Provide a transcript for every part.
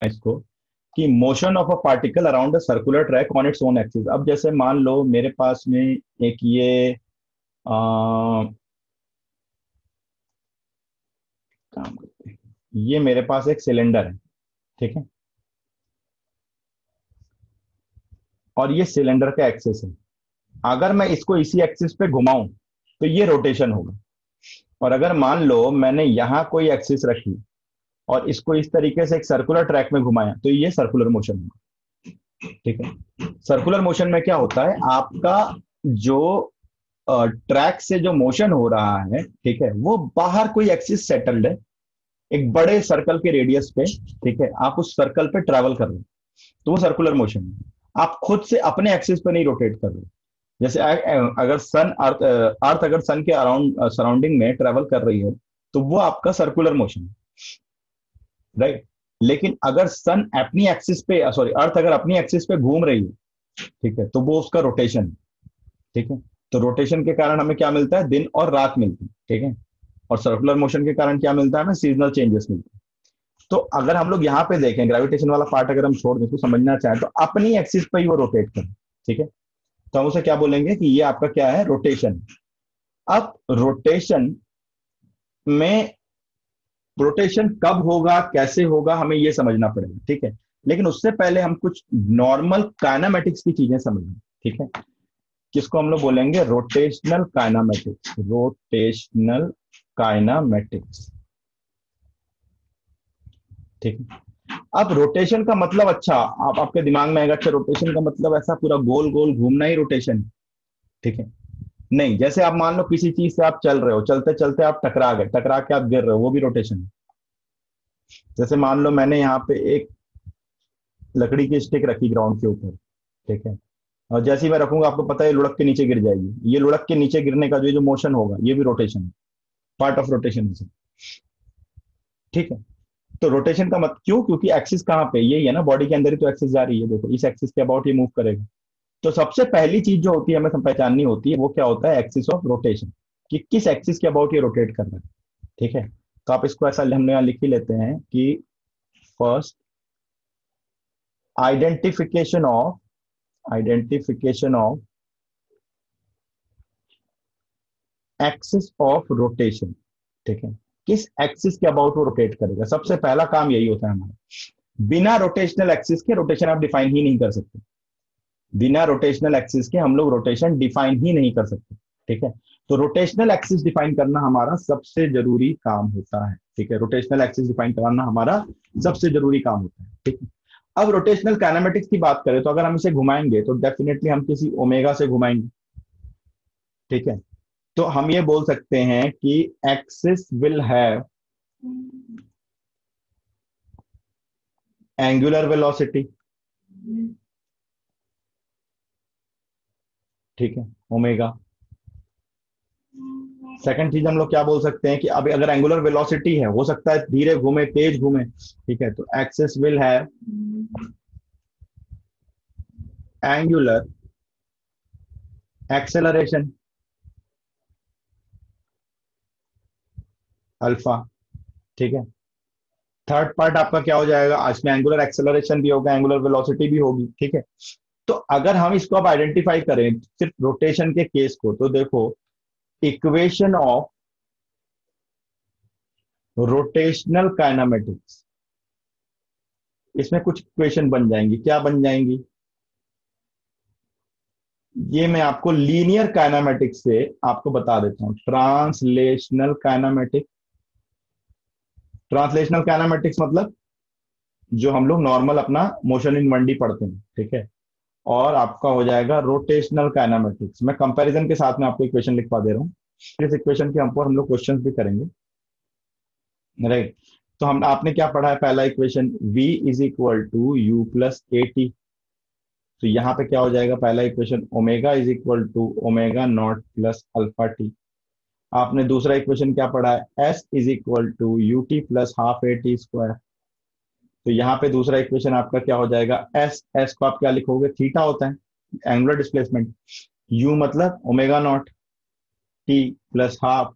इसको कि motion of a particle around a circular track on its own axis. अब जैसे मान लो मेरे पास में एक ये काम करते हैं, ये मेरे पास एक सिलेंडर है, ठीक है, और ये सिलेंडर का एक्सिस है। अगर मैं इसको इसी एक्सिस पे घुमाऊं तो ये रोटेशन होगा। और अगर मान लो मैंने यहां कोई एक्सिस रखी और इसको इस तरीके से एक सर्कुलर ट्रैक में घुमाया तो ये सर्कुलर मोशन होगा, ठीक है। सर्कुलर मोशन में क्या होता है, आपका जो ट्रैक से जो मोशन हो रहा है, ठीक है, वो बाहर कोई एक्सिस सेटल्ड है एक बड़े सर्कल के रेडियस पे, ठीक है, आप उस सर्कल पे ट्रैवल कर रहे हो, तो वो सर्कुलर मोशन है। आप खुद से अपने एक्सिस पे नहीं रोटेट कर रहे हो। जैसे अगर सन अर्थ अर्थ अगर सन के अराउंड सराउंडिंग में ट्रेवल कर रही है तो वो आपका सर्कुलर मोशन है, राइट। लेकिन अगर सन अपनी एक्सिस पे, सॉरी, अर्थ अगर अपनी एक्सिस पे घूम रही है, ठीक है, तो वो उसका रोटेशन है, ठीक है। तो रोटेशन के कारण हमें क्या मिलता है, दिन और रात मिलती है, ठीक है। और सर्कुलर मोशन के कारण क्या मिलता है, हमें सीजनल चेंजेस मिलते हैं। तो अगर हम लोग यहाँ पे देखें, ग्रेविटेशन वाला पार्ट अगर हम छोड़ दें तो समझना चाहें तो अपनी एक्सिस पे ही वो रोटेट करें, ठीक है। तो हम उसे क्या बोलेंगे कि ये आपका क्या है, रोटेशन। अब रोटेशन में, रोटेशन कब होगा कैसे होगा हमें ये समझना पड़ेगा, ठीक है। लेकिन उससे पहले हम कुछ नॉर्मल काइनामेटिक्स की चीजें समझें, ठीक है, किसको हम लोग बोलेंगे, रोटेशनल काइनामेटिक्स। रोटेशनल काइनामेटिक्स, ठीक है। अब रोटेशन का मतलब, अच्छा, आप आपके दिमाग में आएगा, अच्छा रोटेशन का मतलब ऐसा पूरा गोल गोल घूमना ही रोटेशन, ठीक है। नहीं, जैसे आप मान लो किसी चीज से आप चल रहे हो, चलते चलते आप टकरा गए, टकरा के आप गिर रहे हो, वो भी रोटेशन है। जैसे मान लो मैंने यहाँ पे एक लकड़ी की स्टिक रखी ग्राउंड के ऊपर, ठीक है, और जैसे ही मैं रखूंगा आपको पता है ये लुढ़क के नीचे गिर जाएगी। ये लुढ़क के नीचे गिरने का जो जो मोशन होगा ये भी रोटेशन है, पार्ट ऑफ रोटेशन है, ठीक है। तो रोटेशन का मत क्यों, क्योंकि एक्सिस कहाँ पे, यही है ना, बॉडी के अंदर ही तो एक्सिस जा रही है, देखो इस एक्सिस के अबाउट ये मूव करेगा। तो सबसे पहली चीज जो होती है हमें पहचाननी होती है वो क्या होता है, एक्सिस ऑफ रोटेशन, कि किस एक्सिस के अबाउट ये रोटेट कर रहा है, ठीक है। तो आप इसको ऐसा हमने यहाँ लिख ही लेते हैं कि first identification of axis of rotation, ठीक है, किस एक्सिस के अबाउट वो रोटेट करेगा, सबसे पहला काम यही होता है हमारा। बिना रोटेशनल एक्सिस के रोटेशन आप डिफाइन ही नहीं कर सकते। बिना रोटेशनल एक्सिस के हम लोग रोटेशन डिफाइन ही नहीं कर सकते, ठीक है। तो रोटेशनल एक्सिस डिफाइन करना हमारा सबसे जरूरी काम होता है, ठीक है। रोटेशनल एक्सिस डिफाइन करना हमारा सबसे जरूरी काम होता है, ठीक है। अब रोटेशनल काइनेमेटिक्स की बात करें तो अगर हम इसे घुमाएंगे तो डेफिनेटली हम किसी ओमेगा से घुमाएंगे, ठीक है। तो हम ये बोल सकते हैं कि axis will have angular velocity, ठीक है, ओमेगा। सेकंड चीज हम लोग क्या बोल सकते हैं कि अभी अगर एंगुलर वेलोसिटी है, हो सकता है धीरे घूमे तेज घूमे, ठीक है, तो axis will have angular acceleration, alpha, ठीक है। थर्ड पार्ट आपका क्या हो जाएगा, आज में एंगुलर एक्सेलरेशन भी होगा, एंगुलर वेलोसिटी भी होगी, ठीक है। तो अगर हम इसको अब आइडेंटिफाई करें सिर्फ रोटेशन के केस को, तो देखो इक्वेशन ऑफ रोटेशनल काइनामेटिक्स, इसमें कुछ इक्वेशन बन जाएंगी, क्या बन जाएंगी, ये मैं आपको लीनियर काइनामेटिक्स से आपको बता देता हूं। ट्रांसलेशनल काइनामेटिक्स, ट्रांसलेशनल काइनामेटिक्स मतलब जो हम लोग नॉर्मल अपना मोशन इन 1D पढ़ते हैं, ठीक है। और आपका हो जाएगा रोटेशनल काइनामेटिक्स। मैं कंपैरिजन के साथ में आपको इक्वेशन लिखवा दे रहा हूँ, इस इक्वेशन के ऊपर हम लोग क्वेश्चंस भी करेंगे, राइट। तो हम आपने क्या पढ़ा है, पहला equation v is equal to u plus a t. तो यहाँ पे क्या हो जाएगा, पहला equation omega is equal to omega naught plus alpha t. आपने दूसरा इक्वेशन क्या पढ़ा है, s is equal to u t plus half a t square. तो यहाँ पे दूसरा इक्वेशन आपका क्या हो जाएगा, s को आप क्या लिखोगे, थीटा होता है एंगुलर डिस्प्लेसमेंट, u मतलब omega naught, t plus half,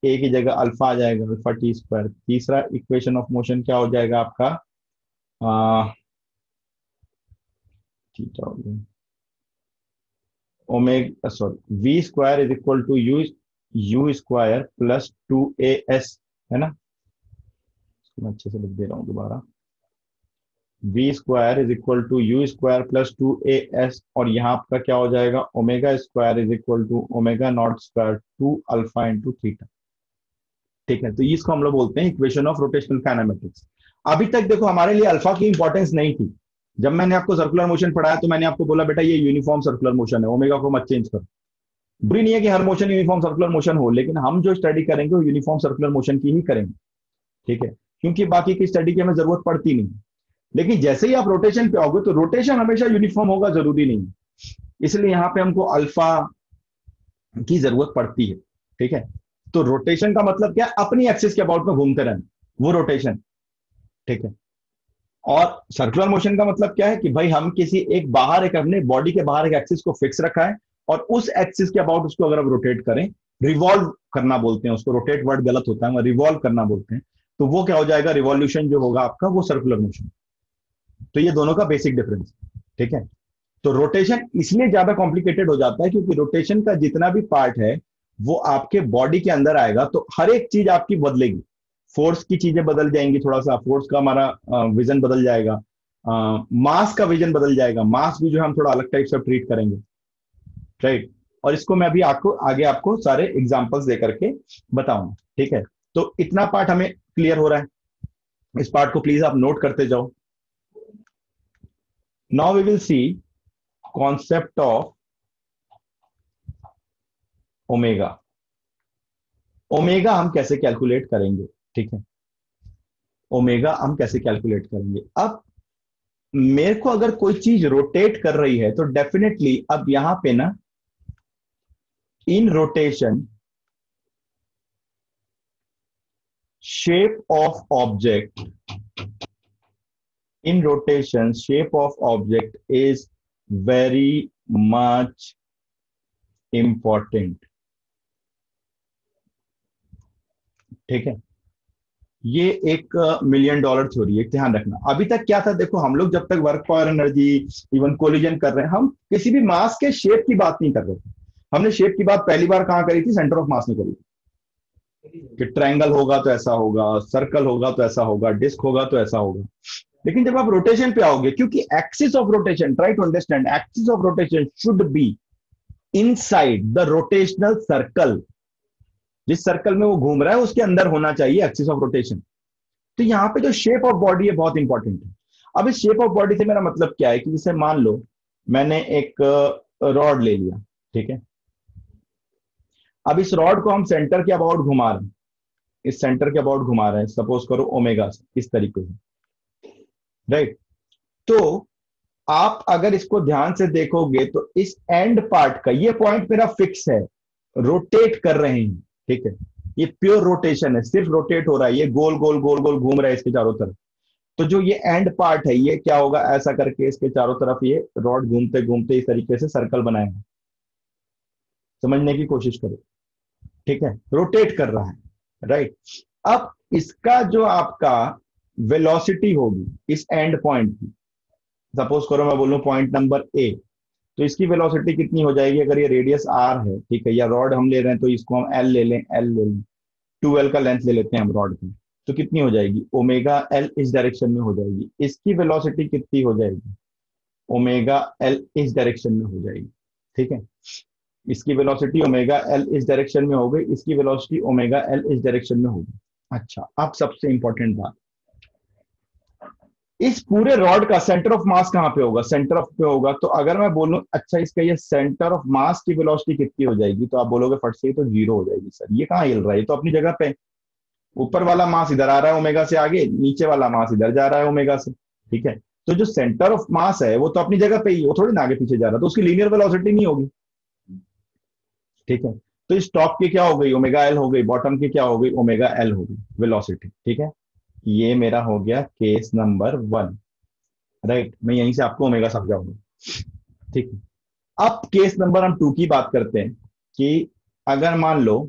a की जगह अल्फा आ जाएगा, अल्फा टी स्क्वायर। तीसरा इक्वेशन ऑफ मोशन क्या हो जाएगा आपका, थीटा हो गया omega, sorry, v square is equal to u, u square plus 2 AS, है ना? मैं अच्छे से लिख दे रहा हूँ दोबारा। V square is equal to u square plus 2 AS, और यहाँ आपका क्या हो जाएगा, omega square is equal to omega naught square 2 alpha into theta. ठीक है, तो इसको हम लोग बोलते हैं इक्वेशन ऑफ रोटेशनल काइनेमेटिक्स। अभी तक देखो हमारे लिए अल्फा की इंपॉर्टेंस नहीं थी। जब मैंने आपको सर्कुलर मोशन पढ़ाया तो मैंने आपको बोला बेटा ये यूनिफॉर्म सर्कुलर मोशन है, ओमेगा को मत चेंज करो। बुरी नहीं है कि हर मोशन यूनिफॉर्म सर्कुलर मोशन हो, लेकिन हम जो स्टडी करेंगे वो यूनिफॉर्म सर्कुलर मोशन की ही करेंगे। ठीक है, क्योंकि बाकी की स्टडी की हमें जरूरत पड़ती नहीं। लेकिन जैसे ही आप रोटेशन पे आओगे तो रोटेशन हमेशा यूनिफॉर्म होगा जरूरी नहीं, इसलिए यहाँ पे हमको अल्फा की जरूरत पड़ती है। ठीक है, तो रोटेशन का मतलब क्या है, अपनी एक्सिस के अबाउट में घूमते रहना, वो रोटेशन। ठीक है, और सर्कुलर मोशन का मतलब क्या है कि भाई हम किसी एक बाहर, एक अपने बॉडी के बाहर एक एक्सिस को फिक्स रखा है, और उस एक्सिस के अबाउट उसको अगर हम रोटेट करें, रिवॉल्व करना बोलते हैं उसको, रोटेट वर्ड गलत होता है, रिवॉल्व करना बोलते हैं, तो वो क्या हो जाएगा, रिवॉल्यूशन जो होगा आपका वो सर्कुलर मोशन। तो ये दोनों का बेसिक डिफरेंस। ठीक है, तो रोटेशन इसलिए ज्यादा कॉम्प्लिकेटेड हो जाता है क्योंकि रोटेशन का जितना भी पार्ट है वो आपके बॉडी के अंदर आएगा, तो हर एक चीज आपकी बदलेगी। फोर्स की चीजें बदल जाएंगी, थोड़ा सा फोर्स का हमारा विजन बदल जाएगा, मास का विजन बदल जाएगा, मास भी जो है हम थोड़ा अलग टाइप से ट्रीट करेंगे। राइट, और इसको मैं अभी आपको आगे आपको सारे एग्जांपल्स दे करके बताऊंगा। ठीक है, तो इतना पार्ट हमें क्लियर हो रहा है, इस पार्ट को प्लीज आप नोट करते जाओ। Now we will see concept of omega. Omega हम कैसे कैलकुलेट करेंगे? ठीक है, ओमेगा हम कैसे कैलकुलेट करेंगे? अब मेरे को अगर कोई चीज रोटेट कर रही है तो डेफिनेटली अब यहां पे ना, इन rotation shape of object, in rotation shape of object is very much important. ठीक है, ये एक $1,000,000 थ्योरी है, ध्यान रखना। अभी तक क्या था, देखो हम लोग जब तक work power energy, even collision कर रहे हैं, हम किसी भी मास के शेप की बात नहीं कर रहे थे। हमने शेप की बात पहली बार कहां करी थी, सेंटर ऑफ मास में करी थी, कि ट्रायंगल होगा तो ऐसा होगा, सर्कल होगा तो ऐसा होगा, डिस्क होगा तो ऐसा होगा। लेकिन जब आप रोटेशन पे आओगे, क्योंकि axis of rotation, try to understand, axis of rotation should be inside the rotational circle. जिस सर्कल में वो घूम रहा है उसके अंदर होना चाहिए एक्सिस ऑफ रोटेशन। तो यहाँ पे जो शेप ऑफ बॉडी है बहुत इंपॉर्टेंट है। अब इस शेप ऑफ बॉडी से मेरा मतलब क्या है कि जैसे मान लो मैंने एक रॉड ले लिया। ठीक है, अब इस रॉड को हम सेंटर के अबाउट घुमा रहे हैं, इस सेंटर के अबाउट घुमा रहे हैं, सपोज करो ओमेगा से, इस तरीके से। राइट, तो आप अगर इसको ध्यान से देखोगे तो इस एंड पार्ट का ये पॉइंट मेरा फिक्स है, रोटेट कर रहे हैं। ठीक है, ये प्योर रोटेशन है, सिर्फ रोटेट हो रहा है, ये गोल गोल गोल गोल घूम रहा है इसके चारों तरफ। तो जो ये एंड पार्ट है ये क्या होगा, ऐसा करके इसके चारों तरफ ये रॉड घूमते घूमते इस तरीके से सर्कल बनाएगा। समझने की कोशिश करो। ठीक है, रोटेट कर रहा है। राइट, अब इसका जो आपका वेलोसिटी होगी इस एंड पॉइंट की, सपोज करो मैं बोलूं पॉइंट नंबर ए, तो इसकी वेलोसिटी कितनी हो जाएगी, अगर ये रेडियस आर है, ठीक है, या रॉड हम ले रहे हैं तो इसको हम एल ले लें, एल ले लें, 2L का लेंथ ले लेते हैं हम रॉड की, तो कितनी हो जाएगी, ओमेगा एल इस डायरेक्शन में हो जाएगी। इसकी वेलोसिटी कितनी हो जाएगी, ओमेगा एल इस डायरेक्शन में हो जाएगी। ठीक है, इसकी वेलोसिटी ओमेगा एल इस डायरेक्शन में हो गई, इसकी वेलोसिटी ओमेगा एल इस डायरेक्शन में होगी। अच्छा, अब सबसे इंपॉर्टेंट बात, इस पूरे रॉड का सेंटर ऑफ मास कहां पे होगा, सेंटर ऑफ पे होगा। तो अगर मैं बोलूं अच्छा इसका ये सेंटर ऑफ मास की वेलोसिटी कितनी हो जाएगी, तो आप बोलोगे फट से तो 0 हो जाएगी। सर ये कहाँ हिल रहा है, ये तो अपनी जगह पे, ऊपर वाला मास इधर आ रहा है ओमेगा से आगे, नीचे वाला मास इधर जा रहा है ओमेगा से। ठीक है, तो जो सेंटर ऑफ मास है वो तो अपनी जगह पे ही, वो थोड़ी ना आगे पीछे जा रहा, तो उसकी लीनियर वेलोसिटी नहीं होगी। ठीक है, तो इस टॉप की क्या हो गई, ओमेगा एल हो गई, बॉटम की क्या हो गई, ओमेगा एल हो गई वेलोसिटी। ठीक है, ये मेरा हो गया केस नंबर 1। राइट, मैं यहीं से आपको ओमेगा समझाऊंगा। ठीक है, अब केस नंबर हम 2 की बात करते हैं कि अगर मान लो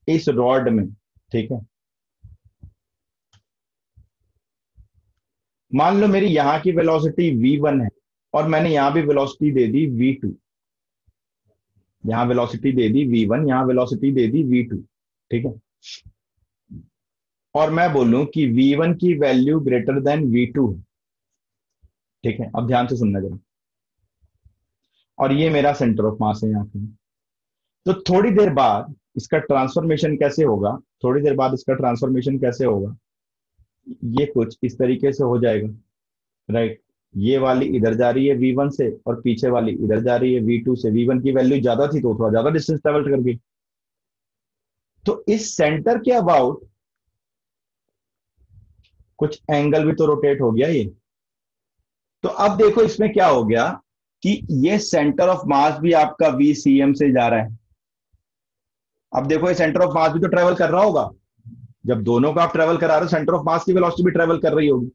इस रॉड में, ठीक है, मान लो मेरी यहां की वेलोसिटी v1 है और मैंने यहां भी वेलोसिटी दे दी v2, यहां वेलोसिटी दे दी v1, यहां वेलोसिटी दे दी v2, ठीक है। और मैं बोलूं कि v1 की वैल्यू ग्रेटर देन v2 है, ठीक है। अब ध्यान से सुनना जरा। और ये मेरा सेंटर ऑफ मास है यहाँ पे। तो थोड़ी देर बाद इसका ट्रांसफॉर्मेशन कैसे होगा, थोड़ी देर बाद इसका ट्रांसफॉर्मेशन कैसे होगा, ये कुछ इस तरीके से हो जाएगा, राइट। ये वाली इधर जा रही है v1 से और पीछे वाली इधर जा रही है v2 से। v1 की वैल्यू ज्यादा थी तो थोड़ा ज्यादा डिस्टेंस ट्रेवल कर गई। तो इस सेंटर के अबाउट कुछ एंगल भी तो रोटेट हो गया ये। तो अब देखो इसमें क्या हो गया कि ये सेंटर ऑफ मास भी आपका vcm से जा रहा है। अब देखो ये सेंटर ऑफ मास भी तो ट्रेवल कर रहा होगा। जब दोनों का आप ट्रेवल करा रहे हो, सेंटर ऑफ मास की वेलोसिटी भी ट्रेवल कर रही होगी,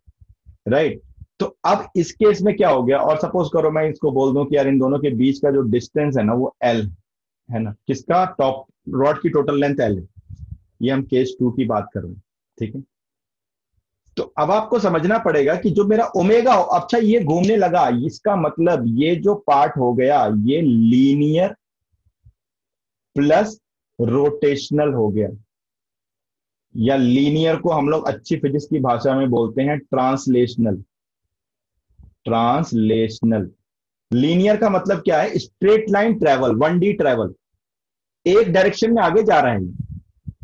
राइट। तो अब इस केस में क्या हो गया, और सपोज करो मैं इसको बोल दूं कि यार इन दोनों के बीच का जो डिस्टेंस है ना वो एल है ना, किसका, टॉप रॉड की टोटल लेंथ एल है। ये हम केस 2 की बात कर रहे हैं, ठीक है। तो अब आपको समझना पड़ेगा कि जो मेरा ओमेगा हो, अच्छा ये घूमने लगा, इसका मतलब ये जो पार्ट हो गया ये लीनियर प्लस रोटेशनल हो गया, या लीनियर को हम लोग अच्छी फिजिक्स की भाषा में बोलते हैं ट्रांसलेशनल। ट्रांसलेशनल, लीनियर का मतलब क्या है, straight line travel, 1D travel, एक डायरेक्शन में आगे जा रहे हैं।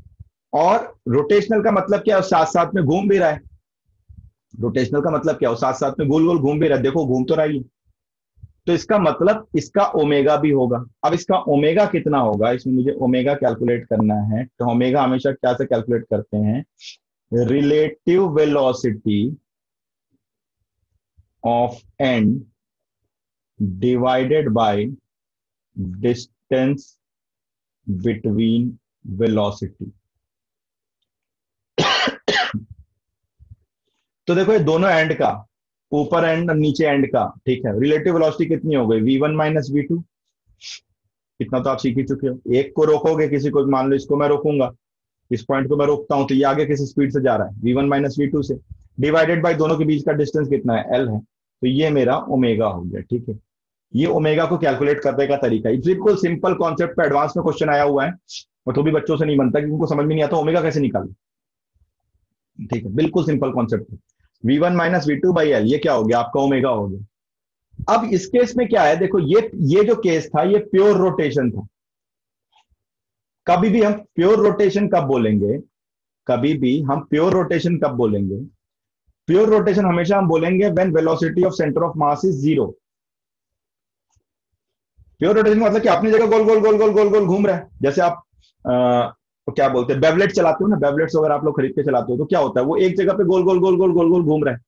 और रोटेशनल का मतलब क्या है, साथ साथ में घूम भी रहा है। रोटेशनल का मतलब क्या हो, साथ साथ में गोल गोल घूम भी रहा है, देखो घूम तो रही है। तो इसका मतलब इसका ओमेगा भी होगा। अब इसका ओमेगा कितना होगा, इसमें मुझे ओमेगा कैलकुलेट करना है। तो ओमेगा हमेशा क्या से कैलकुलेट करते हैं, relative velocity of and divided by distance between velocity. तो देखो ये दोनों एंड का, ऊपर एंड और नीचे एंड का, ठीक है, रिलेटिव वेलोसिटी कितनी हो गई, v1 माइनस v2। इतना तो आप सीख ही चुके हो। एक को रोकोगे, किसी को, मान लो इसको मैं रोकूंगा, इस पॉइंट को मैं रोकता हूं, तो ये आगे किसी स्पीड से जा रहा है, v1 माइनस v2 से, डिवाइडेड बाय दोनों के बीच का डिस्टेंस कितना है, l है। तो ये मेरा ओमेगा हो गया, ठीक है। ये ओमेगा को कैलकुलेट करने का तरीका है, बिल्कुल सिंपल कॉन्सेप्ट पे एडवांस में क्वेश्चन आया हुआ है, और तो भी बच्चों से नहीं बनता कि उनको समझ में नहीं आता ओमेगा कैसे निकाले, ठीक है। बिल्कुल सिंपल कॉन्सेप्ट है। v1 minus v2 by L, ये क्या हो गया, आपका ओमेगा हो गया। अब इस केस में क्या है, देखो ये जो केस था ये प्योर रोटेशन था। कभी भी हम प्योर रोटेशन कब बोलेंगे, कभी भी हम प्योर रोटेशन कब बोलेंगे, प्योर रोटेशन हमेशा हम बोलेंगे when velocity of centre of mass is zero. Pure rotation मतलब कि अपनी जगह गोल गोल गोल गोल गोल गोल घूम रहा है। जैसे आप तो क्या बोलते हैं, बेवलेट चलाते हो ना, बेवलेट्स अगर आप लोग खरीद के चलाते हो तो क्या होता है, वो एक जगह पे गोल गोल गोल गोल गोल गोल घूम रहा है,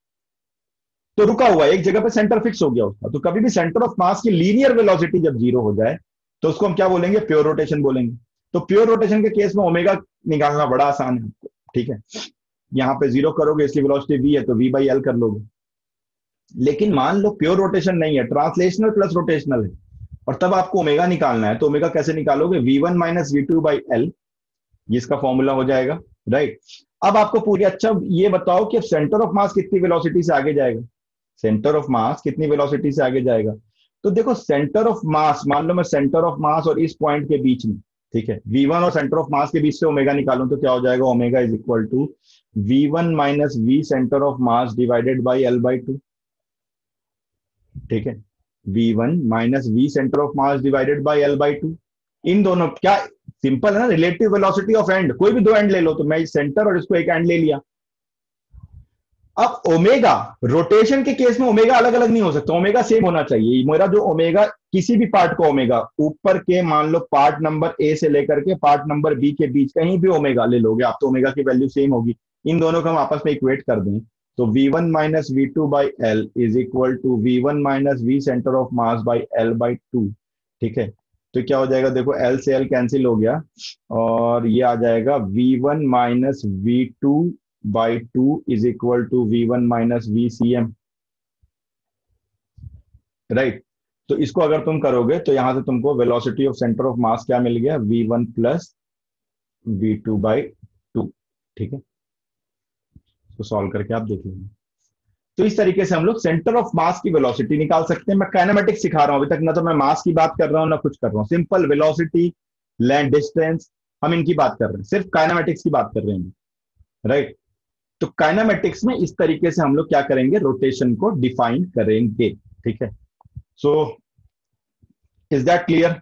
तो रुका हुआ है एक जगह पे, सेंटर फिक्स हो गया उसका। तो कभी भी सेंटर ऑफ मास की लीनियर वेलोसिटी जब जीरो हो जाए तो उसको हम क्या बोलेंगे, प्योर रोटेशन बोलेंगे। तो प्योर रोटेशन के केस में ओमेगा निकालना बड़ा आसान है आपको, ठीक है। यहाँ पे जीरो करोगे, इसकी वेलोसिटी v है तो v बाई एल कर लोगे। लेकिन मान लो प्योर रोटेशन नहीं है, ट्रांसलेशनल प्लस रोटेशनल है, और तब आपको ओमेगा निकालना है। तो ओमेगा कैसे निकालोगे, v1 minus v2 by L, ये इसका फॉर्मूला हो जाएगा, राइट। अब आपको पूरी, अच्छा ये बताओ कि सेंटर ऑफ मास कितनी वेलोसिटी से आगे जाएगा, सेंटर ऑफ मास कितनी वेलोसिटी से आगे जाएगा। तो देखो सेंटर ऑफ मास, मान लो मैं सेंटर ऑफ मास और इस पॉइंट के बीच में, ठीक है, v1 और सेंटर ऑफ मास के बीच से ओमेगा निकालूं तो क्या हो जाएगा, omega is equal to v1 minus v centre of mass divided by L by two, ठीक है। v1 minus v centre of mass divided by L by two, इन दोनों क्या, सिंपल है ना, रिलेटिव वेलोसिटी ऑफ एंड, कोई भी दो एंड ले लो, तो मैं सेंटर और इसको एक एंड ले लिया। अब ओमेगा रोटेशन के केस में ओमेगा अलग अलग नहीं हो सकता, ओमेगा सेम होना चाहिए। मेरा जो ओमेगा, किसी भी पार्ट को ओमेगा, ऊपर के मान लो पार्ट नंबर ए से लेकर के पार्ट नंबर बी के बीच कहीं भी ओमेगा ले लोगे आप, तो ओमेगा की वैल्यू सेम होगी। इन दोनों को हम आपस में इक्वेट कर दें तो v1 minus v2 by L is equal to v1 minus v centre of mass by L by two, ठीक है। तो क्या हो जाएगा, देखो एल से एल कैंसिल हो गया, और ये आ जाएगा v1 minus v2 by two is equal to v1 minus vcm, right. तो इसको अगर तुम करोगे तो यहां से तुमको velocity of centre of mass क्या मिल गया, v1 plus v2 by two, ठीक है। तो सॉल्व करके आप देख लेंगे। तो इस तरीके से हम लोग सेंटर ऑफ मास की वेलोसिटी निकाल सकते हैं। मैं काइनेमेटिक्स सिखा रहा हूं अभी तक, ना तो मैं मास की बात कर रहा हूं ना कुछ कर रहा हूं, सिंपल वेलोसिटी, लैंड डिस्टेंस, हम इनकी बात कर रहे हैं, सिर्फ काइनेमेटिक्स की बात कर रहे हैं, राइट। तो काइनेमेटिक्स में इस तरीके से हम लोग क्या करेंगे, रोटेशन को डिफाइन करेंगे, ठीक है। So is that clear?